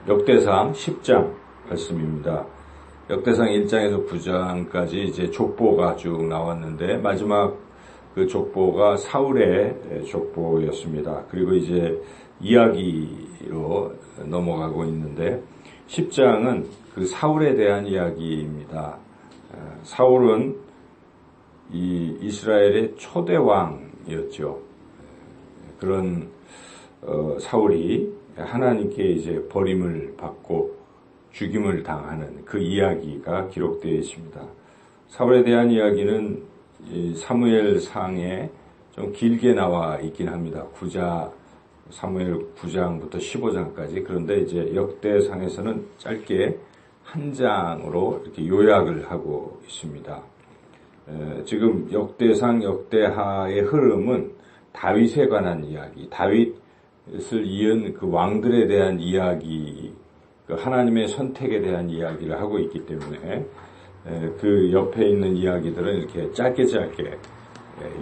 역대상 10장 말씀입니다. 역대상 1장에서 9장까지 이제 족보가 쭉 나왔는데 마지막 그 족보가 사울의 족보였습니다. 그리고 이제 이야기로 넘어가고 있는데 10장은 그 사울에 대한 이야기입니다. 사울은 이 이스라엘의 초대 왕이었죠. 그런 사울이 하나님께 이제 버림을 받고 죽임을 당하는 그 이야기가 기록되어 있습니다. 사울에 대한 이야기는 사무엘상에 좀 길게 나와 있긴 합니다. 사무엘 9장부터 15장까지. 그런데 이제 역대상에서는 짧게 한 장으로 이렇게 요약을 하고 있습니다. 지금 역대상, 역대하의 흐름은 다윗에 관한 이야기, 다윗을 이은 그 왕들에 대한 이야기, 그 하나님의 선택에 대한 이야기를 하고 있기 때문에 그 옆에 있는 이야기들은 이렇게 짧게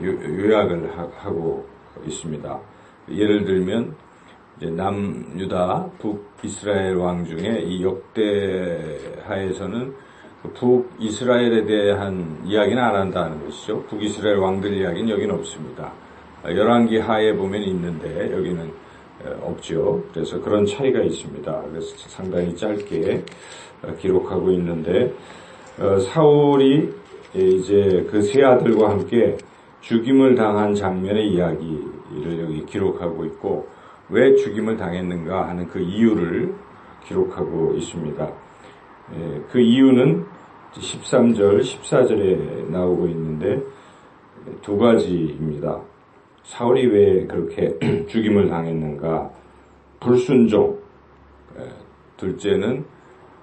요약을 하고 있습니다. 예를 들면 이제 남유다, 북이스라엘 왕 중에 이 역대하에서는 북이스라엘에 대한 이야기는 안 한다는 것이죠. 북이스라엘 왕들 이야기는 여기는 없습니다. 열왕기 하에 보면 있는데 여기는 없죠. 그래서 그런 차이가 있습니다. 그래서 상당히 짧게 기록하고 있는데 사울이 이제 그 세 아들과 함께 죽임을 당한 장면의 이야기를 여기 기록하고 있고 왜 죽임을 당했는가 하는 그 이유를 기록하고 있습니다. 그 이유는 13절, 14절에 나오고 있는데 두 가지입니다. 사울이 왜 그렇게 죽임을 당했는가? 불순종. 둘째는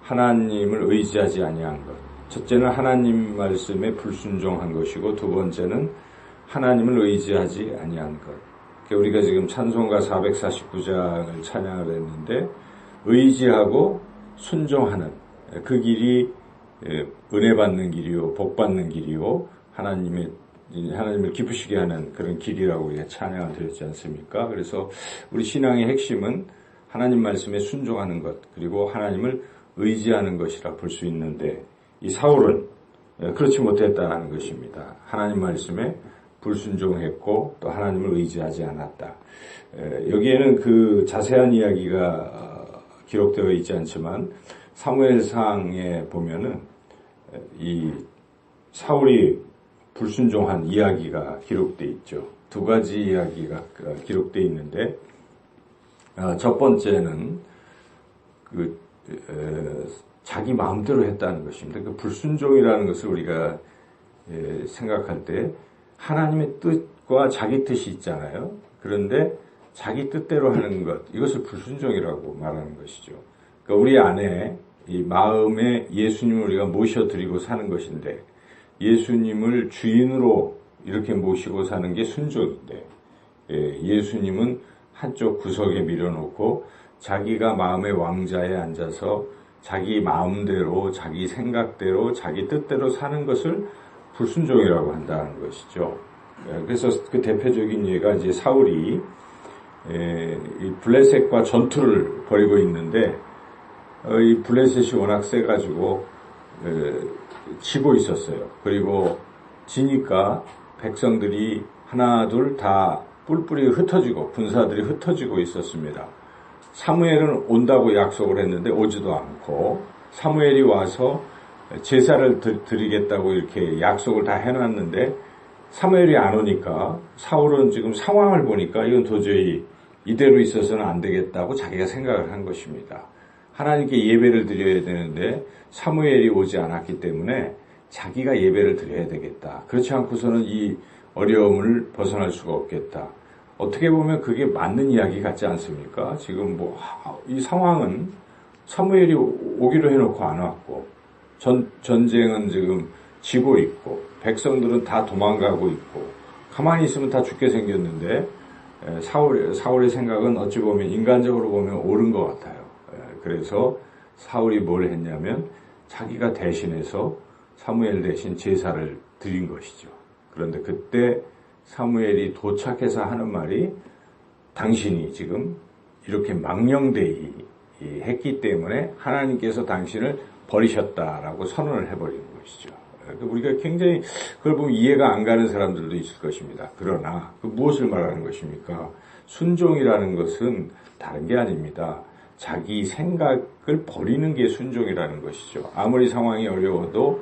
하나님을 의지하지 아니한 것. 첫째는 하나님 말씀에 불순종한 것이고 두 번째는 하나님을 의지하지 아니한 것. 우리가 지금 찬송가 449장을 찬양을 했는데 의지하고 순종하는 그 길이 은혜 받는 길이요, 복 받는 길이요, 하나님을 기쁘시게 하는 그런 길이라고 우리가 찬양을 드렸지 않습니까? 그래서 우리 신앙의 핵심은 하나님 말씀에 순종하는 것, 그리고 하나님을 의지하는 것이라 볼 수 있는데 이 사울은 그렇지 못했다는 것입니다. 하나님 말씀에 불순종했고 또 하나님을 의지하지 않았다. 여기에는 그 자세한 이야기가 기록되어 있지 않지만 사무엘상에 보면은 이 사울이 불순종한 이야기가 기록되어 있죠. 두 가지 이야기가 기록되어 있는데 첫 번째는 자기 마음대로 했다는 것입니다. 그 불순종이라는 것을 우리가 생각할 때 하나님의 뜻과 자기 뜻이 있잖아요. 그런데 자기 뜻대로 하는 것, 이것을 불순종이라고 말하는 것이죠. 그러니까 우리 안에 이 마음에 예수님을 우리가 모셔드리고 사는 것인데 예수님을 주인으로 이렇게 모시고 사는 게 순종인데 예수님은 한쪽 구석에 밀어놓고 자기가 마음의 왕자에 앉아서 자기 마음대로 자기 생각대로 자기 뜻대로 사는 것을 불순종이라고 한다는 것이죠. 그래서 그 대표적인 예가 이제 사울이 이 블레셋과 전투를 벌이고 있는데 이 블레셋이 워낙 세가지고 치고 있었어요. 그리고 지니까 백성들이 하나 둘 다 뿔뿔이 흩어지고 군사들이 흩어지고 있었습니다. 사무엘은 온다고 약속을 했는데 오지도 않고 사무엘이 와서 제사를 드리겠다고 이렇게 약속을 다 해놨는데 사무엘이 안 오니까 사울은 지금 상황을 보니까 이건 도저히 이대로 있어서는 안 되겠다고 자기가 생각을 한 것입니다. 하나님께 예배를 드려야 되는데 사무엘이 오지 않았기 때문에 자기가 예배를 드려야 되겠다. 그렇지 않고서는 이 어려움을 벗어날 수가 없겠다. 어떻게 보면 그게 맞는 이야기 같지 않습니까? 지금 이 상황은 사무엘이 오기로 해놓고 안 왔고 전쟁은 지금 지고 있고 백성들은 다 도망가고 있고 가만히 있으면 다 죽게 생겼는데 사울의 생각은 어찌 보면 인간적으로 보면 옳은 것 같아요. 그래서 사울이 뭘 했냐면 자기가 대신해서 사무엘 대신 제사를 드린 것이죠. 그런데 그때 사무엘이 도착해서 하는 말이 당신이 지금 이렇게 망령되이 했기 때문에 하나님께서 당신을 버리셨다라고 선언을 해버리는 것이죠. 우리가 굉장히 그걸 보면 이해가 안 가는 사람들도 있을 것입니다. 그러나 무엇을 말하는 것입니까? 순종이라는 것은 다른 게 아닙니다. 자기 생각을 버리는 게 순종이라는 것이죠. 아무리 상황이 어려워도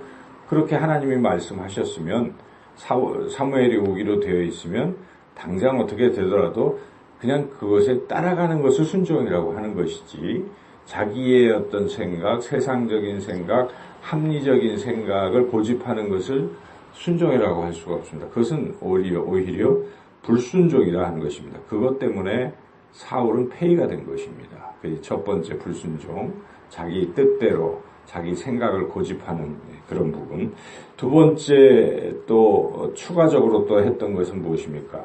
그렇게 하나님이 말씀하셨으면 사무엘이 오기로 되어 있으면 당장 어떻게 되더라도 그냥 그것에 따라가는 것을 순종이라고 하는 것이지, 자기의 어떤 생각, 세상적인 생각, 합리적인 생각을 고집하는 것을 순종이라고 할 수가 없습니다. 그것은 오히려 불순종이라 하는 것입니다. 그것 때문에 사울은 폐위가 된 것입니다. 첫 번째 불순종, 자기 뜻대로 자기 생각을 고집하는 그런 부분. 두 번째 또 추가적으로 또 했던 것은 무엇입니까?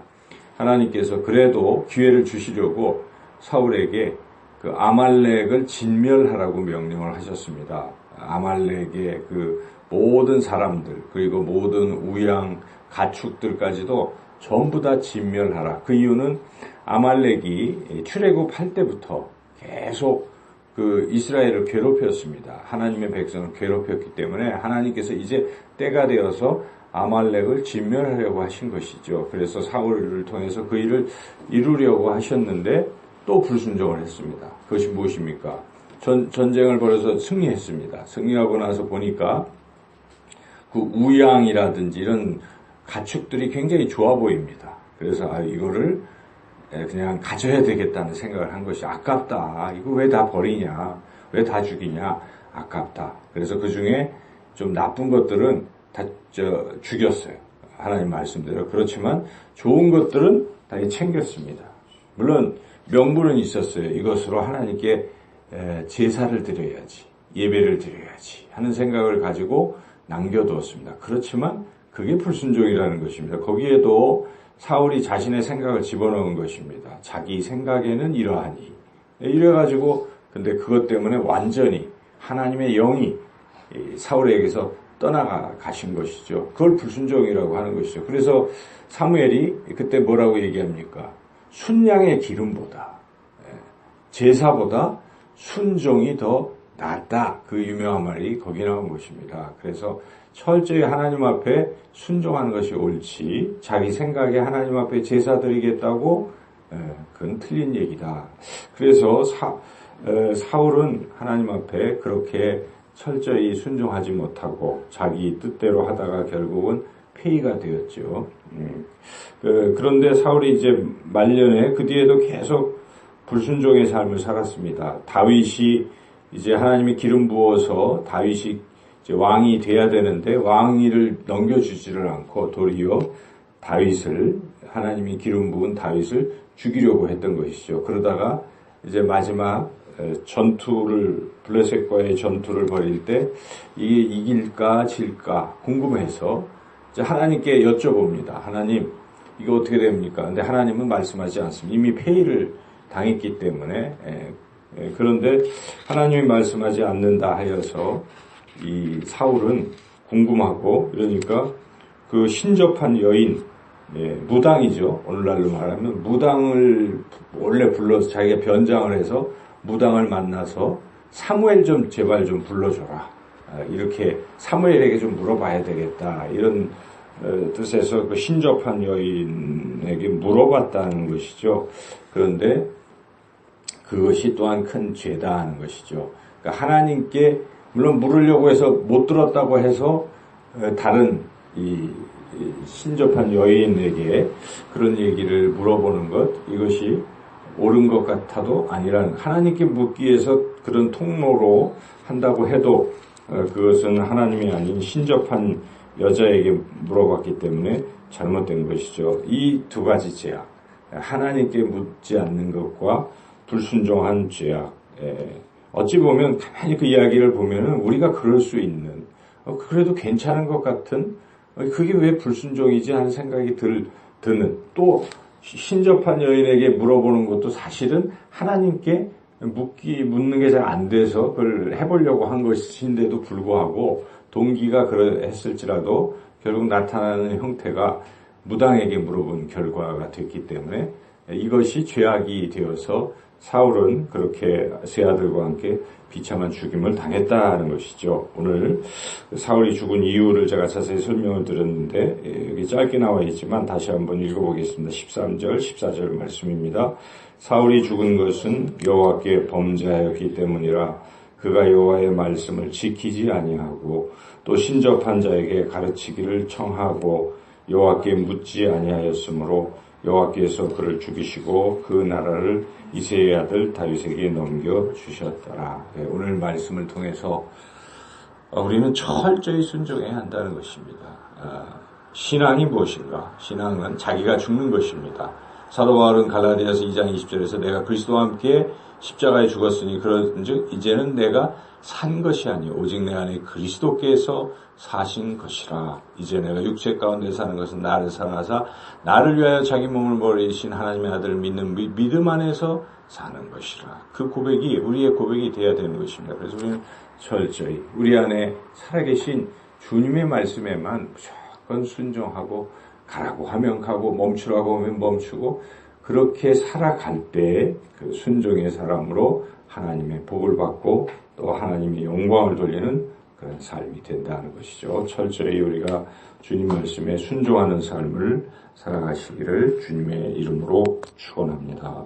하나님께서 그래도 기회를 주시려고 사울에게 그 아말렉을 진멸하라고 명령을 하셨습니다. 아말렉의 그 모든 사람들, 그리고 모든 우양 가축들까지도 전부 다 진멸하라. 그 이유는 아말렉이 출애굽할 때부터 계속 그 이스라엘을 괴롭혔습니다. 하나님의 백성을 괴롭혔기 때문에 하나님께서 이제 때가 되어서 아말렉을 진멸하려고 하신 것이죠. 그래서 사울을 통해서 그 일을 이루려고 하셨는데 또 불순종을 했습니다. 그것이 무엇입니까? 전쟁을 벌여서 승리했습니다. 승리하고 나서 보니까 그 우양이라든지 이런 가축들이 굉장히 좋아 보입니다. 그래서 이거를 그냥 가져야 되겠다는 생각을 한 것이, 아깝다. 이거 왜 다 버리냐? 왜 다 죽이냐? 아깝다. 그래서 그 중에 좀 나쁜 것들은 다 죽였어요. 하나님 말씀대로. 그렇지만 좋은 것들은 다 챙겼습니다. 물론 명분은 있었어요. 이것으로 하나님께 제사를 드려야지, 예배를 드려야지 하는 생각을 가지고 남겨두었습니다. 그렇지만 그게 불순종이라는 것입니다. 거기에도 사울이 자신의 생각을 집어넣은 것입니다. 자기 생각에는 이러하니. 이래가지고 근데 그것 때문에 완전히 하나님의 영이 사울에게서 떠나가신 것이죠. 그걸 불순종이라고 하는 것이죠. 그래서 사무엘이 그때 뭐라고 얘기합니까? 순양의 기름보다, 제사보다 순종이 더 낫다. 그 유명한 말이 거기 나온 것입니다. 그래서 철저히 하나님 앞에 순종하는 것이 옳지, 자기 생각에 하나님 앞에 제사 드리겠다고, 그건 틀린 얘기다. 그래서 사울은 하나님 앞에 그렇게 철저히 순종하지 못하고 자기 뜻대로 하다가 결국은 폐위가 되었죠. 그런데 사울이 이제 말년에 그 뒤에도 계속 불순종의 삶을 살았습니다. 다윗이 이제 하나님이 기름 부어서 다윗이 이제 왕이 돼야 되는데 왕위를 넘겨주지를 않고 도리어 다윗을, 하나님이 기름 부은 다윗을 죽이려고 했던 것이죠. 그러다가 이제 마지막 블레셋과의 전투를 벌일 때 이게 이길까 질까 궁금해서 이제 하나님께 여쭤봅니다. 하나님, 이거 어떻게 됩니까? 근데 하나님은 말씀하지 않습니다. 이미 폐위를 당했기 때문에. 그런데 하나님이 말씀하지 않는다 하여서 이 사울은 궁금하고, 그러니까 그 신접한 여인, 무당이죠. 오늘날로 말하면 무당을 원래 불러서 자기가 변장을 해서 무당을 만나서 사무엘 좀 제발 좀 불러줘라. 이렇게 사무엘에게 좀 물어봐야 되겠다. 이런 뜻에서 그 신접한 여인에게 물어봤다는 것이죠. 그런데 그것이 또한 큰 죄다 하는 것이죠. 그러니까 하나님께 물론 물으려고 해서 못 들었다고 해서 다른 이 신접한 여인에게 그런 얘기를 물어보는 것, 이것이 옳은 것 같아도 아니라는, 하나님께 묻기 위해서 그런 통로로 한다고 해도 그것은 하나님이 아닌 신접한 여자에게 물어봤기 때문에 잘못된 것이죠. 이 두 가지 죄악, 하나님께 묻지 않는 것과 불순종한 죄악, 어찌 보면 가만히 그 이야기를 보면은 우리가 그럴 수 있는, 그래도 괜찮은 것 같은, 그게 왜 불순종이지 하는 생각이 드는, 또 신접한 여인에게 물어보는 것도 사실은 하나님께 묻는 게 잘 안 돼서 그걸 해보려고 한 것인데도 불구하고 동기가 그랬을지라도 결국 나타나는 형태가 무당에게 물어본 결과가 됐기 때문에 이것이 죄악이 되어서 사울은 그렇게 세 아들과 함께 비참한 죽임을 당했다는 것이죠. 오늘 사울이 죽은 이유를 제가 자세히 설명을 드렸는데 여기 짧게 나와 있지만 다시 한번 읽어보겠습니다. 13절, 14절 말씀입니다. 사울이 죽은 것은 여호와께 범죄하였기 때문이라. 그가 여호와의 말씀을 지키지 아니하고 또 신접한 자에게 가르치기를 청하고 여호와께 묻지 아니하였으므로 여호와께서 그를 죽이시고 그 나라를 이새의 아들 다윗에게 넘겨주셨더라. 오늘 말씀을 통해서 우리는 철저히 순종해야 한다는 것입니다. 신앙이 무엇인가? 신앙은 자기가 죽는 것입니다. 사도 바울은 갈라디아서 2장 20절에서 내가 그리스도와 함께 십자가에 죽었으니 그런즉 이제는 내가 산 것이 아니요 오직 내 안에 그리스도께서 사신 것이라. 이제 내가 육체 가운데 사는 것은 나를 사랑하사 나를 위하여 자기 몸을 버리신 하나님의 아들을 믿는 믿음 안에서 사는 것이라. 그 고백이 우리의 고백이 되어야 되는 것입니다. 그래서 우리는 철저히 우리 안에 살아계신 주님의 말씀에만 무조건 순종하고 가라고 하면 가고 멈추라고 하면 멈추고 그렇게 살아갈 때 그 순종의 사람으로 하나님의 복을 받고 또 하나님의 영광을 돌리는 그런 삶이 된다는 것이죠. 철저히 우리가 주님 말씀에 순종하는 삶을 살아가시기를 주님의 이름으로 축원합니다.